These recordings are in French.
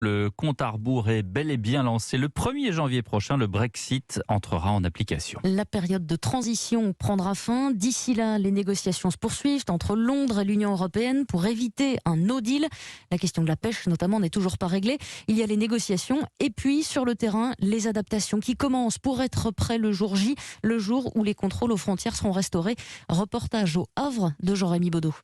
Le compte à rebours est bel et bien lancé. Le 1er janvier prochain, le Brexit entrera en application. La période de transition prendra fin. D'ici là, les négociations se poursuivent entre Londres et l'Union européenne pour éviter un no deal. La question de la pêche, notamment, n'est toujours pas réglée. Il y a les négociations et puis, sur le terrain, les adaptations qui commencent pour être prêts le jour J, le jour où les contrôles aux frontières seront restaurés. Reportage au Havre de Jean-Rémy Baudot.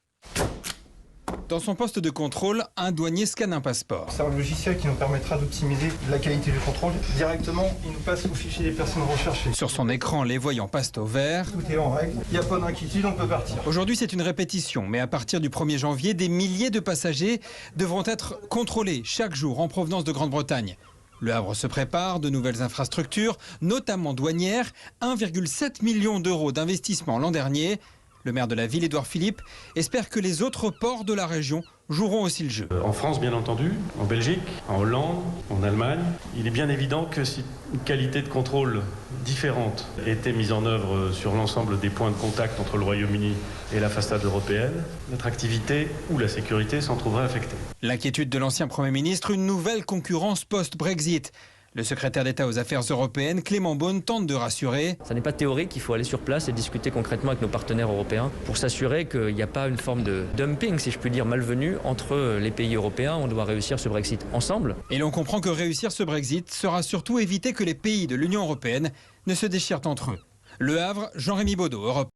Dans son poste de contrôle, un douanier scanne un passeport. C'est un logiciel qui nous permettra d'optimiser la qualité du contrôle. Directement, il nous passe au fichier des personnes recherchées. Sur son écran, les voyants passent au vert. Tout est en règle, il n'y a pas d'inquiétude, on peut partir. Aujourd'hui, c'est une répétition, mais à partir du 1er janvier, des milliers de passagers devront être contrôlés chaque jour en provenance de Grande-Bretagne. Le Havre se prépare, de nouvelles infrastructures, notamment douanières, 1,7 million d'euros d'investissement l'an dernier. Le maire de la ville, Édouard Philippe, espère que les autres ports de la région joueront aussi le jeu. En France, bien entendu, en Belgique, en Hollande, en Allemagne, il est bien évident que si une qualité de contrôle différente était mise en œuvre sur l'ensemble des points de contact entre le Royaume-Uni et la façade européenne, notre activité ou la sécurité s'en trouverait affectée. L'inquiétude de l'ancien Premier ministre, une nouvelle concurrence post-Brexit. Le secrétaire d'État aux Affaires européennes, Clément Beaune, tente de rassurer. Ça n'est pas théorique, il faut aller sur place et discuter concrètement avec nos partenaires européens pour s'assurer qu'il n'y a pas une forme de dumping, si je puis dire, malvenu entre les pays européens. On doit réussir ce Brexit ensemble. Et l'on comprend que réussir ce Brexit sera surtout éviter que les pays de l'Union européenne ne se déchirent entre eux. Le Havre, Jean-Rémy Baudot, Europe.